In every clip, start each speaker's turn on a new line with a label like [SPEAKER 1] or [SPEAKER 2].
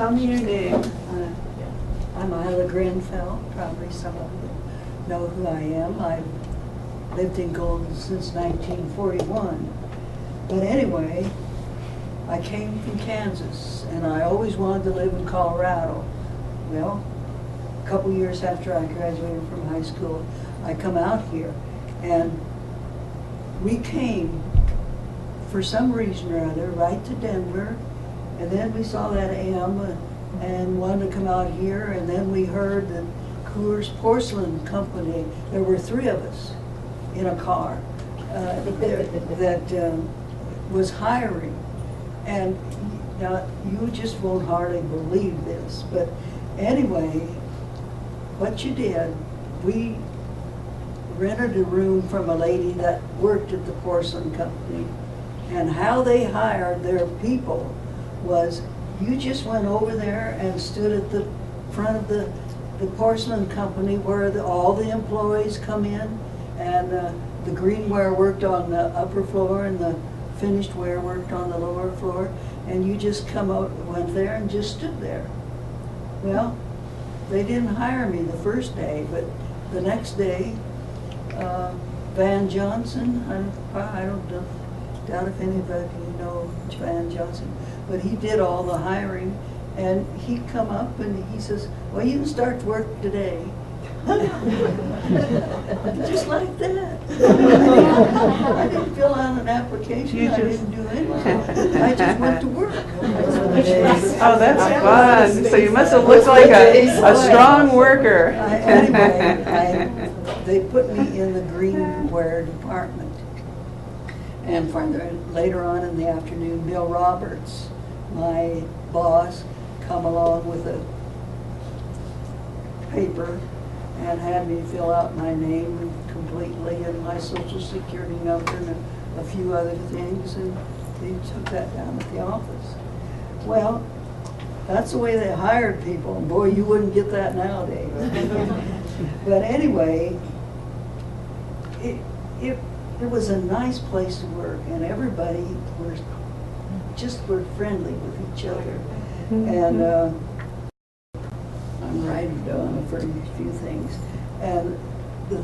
[SPEAKER 1] tell me your name.
[SPEAKER 2] I'm Isla Grenfell. Probably some of you know who I am. I've lived in Golden since 1941. But anyway, I came from Kansas, and I always wanted to live in Colorado. Well, a couple years after I graduated from high school, I come out here, and we came, for some reason or other, right to Denver, and then we saw that M and wanted to come out here, and then we heard that Coors Porcelain Company, there were 3 of us in a car that was hiring. And now, you just won't hardly believe this, but anyway, what you did, we rented a room from a lady that worked at the porcelain company, and how they hired their people was you just went over there and stood at the front of the porcelain company where all the employees come in, and the greenware worked on the upper floor and the finished ware worked on the lower floor, and you just went there and just stood there. Well, they didn't hire me the first day, but the next day, Van Johnson, I don't know, doubt if anybody know Van Johnson, but he did all the hiring, and he come up and he says, well, you can start to work today. Just like that. I didn't fill out an application, I didn't do anything. I just went to work.
[SPEAKER 1] Oh, that's fun. So you must have looked like a strong worker.
[SPEAKER 2] Anyway, they put me in the greenware department. And later on in the afternoon, Bill Roberts, my boss, come along with a paper and had me fill out my name completely and my social security number and a few other things, and they took that down at the office. Well, that's the way they hired people, and boy, you wouldn't get that nowadays. But anyway, it was a nice place to work, and everybody were friendly with each other. And I'm writing down for a few things. And the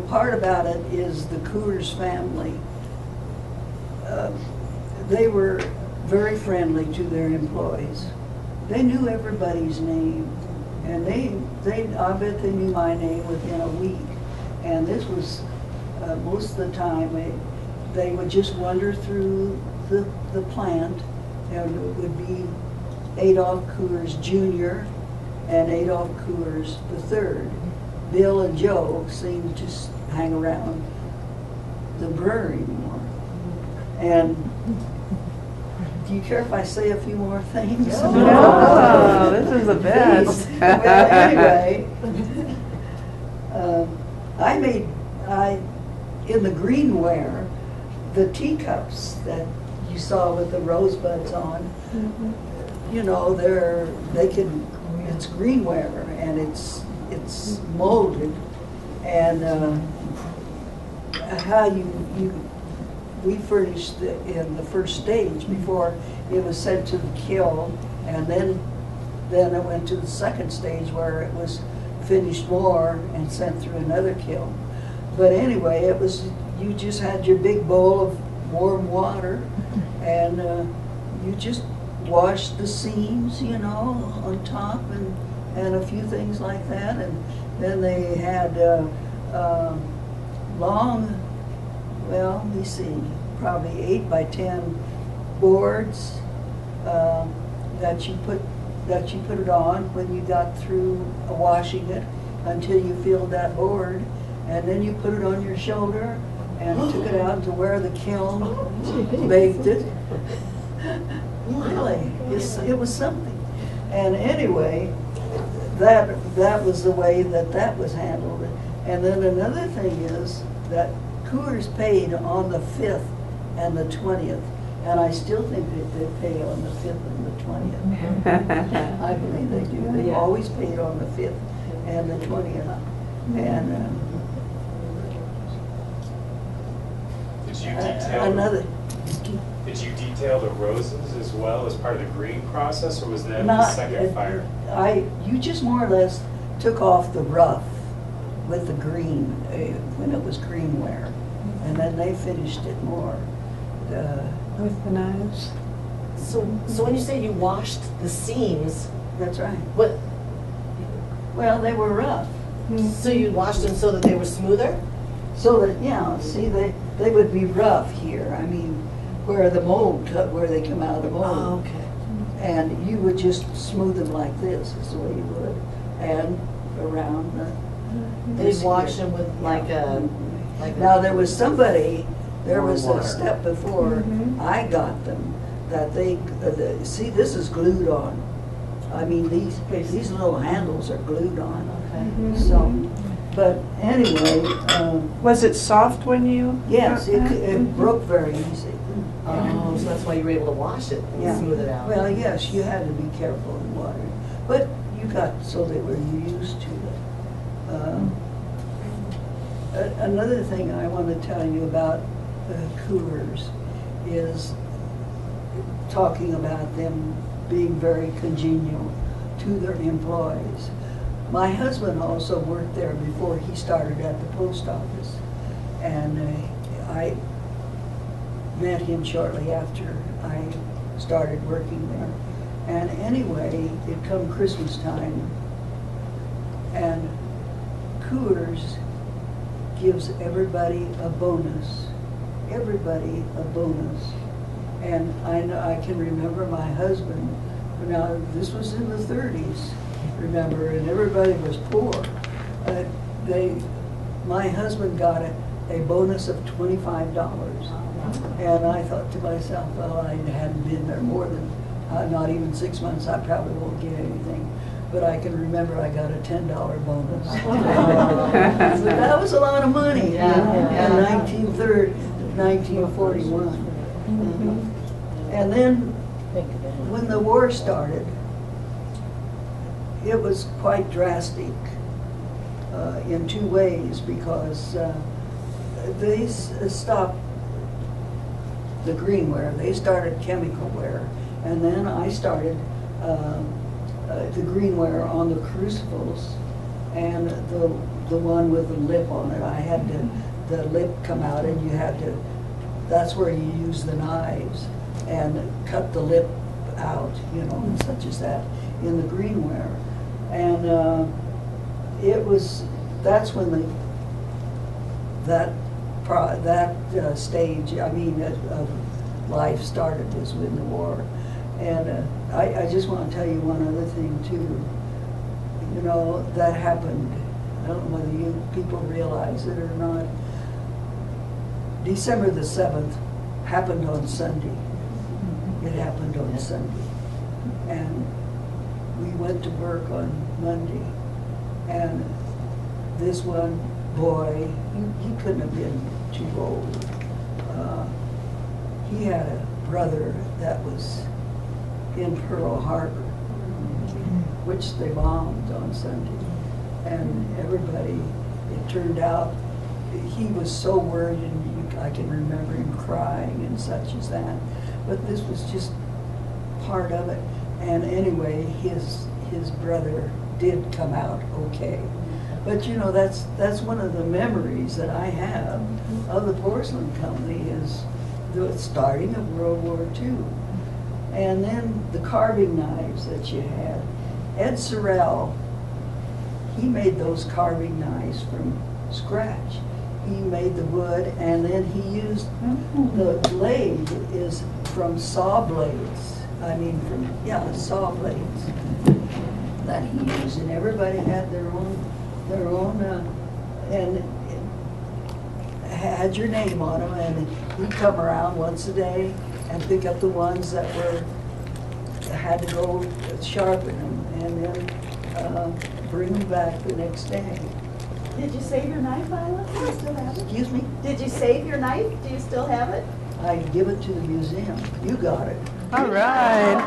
[SPEAKER 2] part about it is the Coors family. They were very friendly to their employees. They knew everybody's name, and I bet they knew my name within a week. And this was most of the time they would just wander through the plant, and it would be Adolph Coors Jr. and Adolph Coors III. Bill and Joe seemed to hang around the brewery more. And do you care if I say a few more things?
[SPEAKER 1] Oh, this is the best.
[SPEAKER 2] Well, anyway, in the greenware, the teacups that you saw with the rosebuds on, you know, it's greenware, and it's molded, and how we furnished in the first stage before it was sent to the kiln, and then it went to the second stage where it was finished more and sent through another kiln. But anyway, you just had your big bowl of warm water, and you just washed the seams, you know, on top, and a few things like that. And then they had long, well, let me see, probably 8 by 10 boards that you put it on when you got through washing it until you filled that board, and then you put it on your shoulder and took it out to where the kiln baked it. Really, it was something. And anyway, that was the way that was handled. And then another thing is that Coors paid on the 5th and the 20th, and I still think that they pay on the 5th and the 20th. I believe they do. They've always paid on the 5th and the 20th. And
[SPEAKER 3] you detail?
[SPEAKER 2] Another.
[SPEAKER 3] Did you detail the roses as well as part of the green process, or was that the
[SPEAKER 2] Not,
[SPEAKER 3] second fire?
[SPEAKER 2] you just more or less took off the rough with the green, when it was greenware. And then they finished it more.
[SPEAKER 1] With the knives?
[SPEAKER 4] So when you say you washed the seams,
[SPEAKER 2] That's right.
[SPEAKER 4] what,
[SPEAKER 2] Well, they were rough.
[SPEAKER 4] so you washed them so that they were smoother?
[SPEAKER 2] So that, yeah, see, they would be rough here. I mean, where the mold, where they come out of the mold.
[SPEAKER 4] Oh, okay.
[SPEAKER 2] And you would just smooth them like this, is the way you would. And around the.
[SPEAKER 4] And you'd wash them with like a.
[SPEAKER 2] Now, there was somebody, there was
[SPEAKER 4] Warm
[SPEAKER 2] a
[SPEAKER 4] water.
[SPEAKER 2] step before I got them, that they, see, this is glued on. I mean, these little handles are glued on.
[SPEAKER 4] Okay.
[SPEAKER 2] So, but anyway,
[SPEAKER 1] Was it soft when you?
[SPEAKER 2] yes,
[SPEAKER 1] got that?
[SPEAKER 2] it broke very easy.
[SPEAKER 4] Oh, so that's why you were able to wash it and
[SPEAKER 2] Yeah.
[SPEAKER 4] smooth it out.
[SPEAKER 2] Well, yes, you had to be careful in water, but you got so they were used to it. Another thing I want to tell you about Coors is talking about them being very congenial to their employees. My husband also worked there before he started at the post office, and I met him shortly after I started working there. And anyway, it come Christmas time, and Coors gives everybody a bonus. Everybody a bonus. And I know, I can remember my husband, now this was in the 30s, remember, and everybody was poor. My husband got a bonus of $25. And I thought to myself, well, I hadn't been there more than, not even 6 months, I probably won't get anything. But I can remember I got a $10 bonus. So that was a lot of money in 1941. And then when the war started, it was quite drastic in two ways, because they stopped the greenware. They started chemical ware, and then I started the greenware on the crucibles, and the one with the lip on it. I had the lip come out, and you had to. That's where you use the knives and cut the lip out, you know, and such as that in the greenware. And that's when that stage, I mean, of life started, was with the war. And I just want to tell you one other thing too. You know, that happened, I don't know whether you people realize it or not. December the 7th happened on Sunday. It happened on Sunday. And we went to work on Monday. And this one boy, he couldn't have been too old. He had a brother that was in Pearl Harbor, which they bombed on Sunday. And everybody, it turned out, he was so worried, and I can remember him crying and such as that. But this was just part of it. And anyway, his brother did come out okay. But you know, that's one of the memories that I have of the porcelain company, is the starting of World War II. And then the carving knives that you had. Ed Sorrell, he made those carving knives from scratch. He made the wood, and then he used, the blade is from saw blades. I mean, saw blades that he used, and everybody had their own, and had your name on them, and he'd come around once a day and pick up the ones that had to go sharpen them, and then bring them back the next day.
[SPEAKER 5] Did you save your knife, Isla? Do you still have it?
[SPEAKER 2] Excuse me?
[SPEAKER 5] Did you save your knife? Do you still have it?
[SPEAKER 2] I give it to the museum. You got it.
[SPEAKER 1] All right.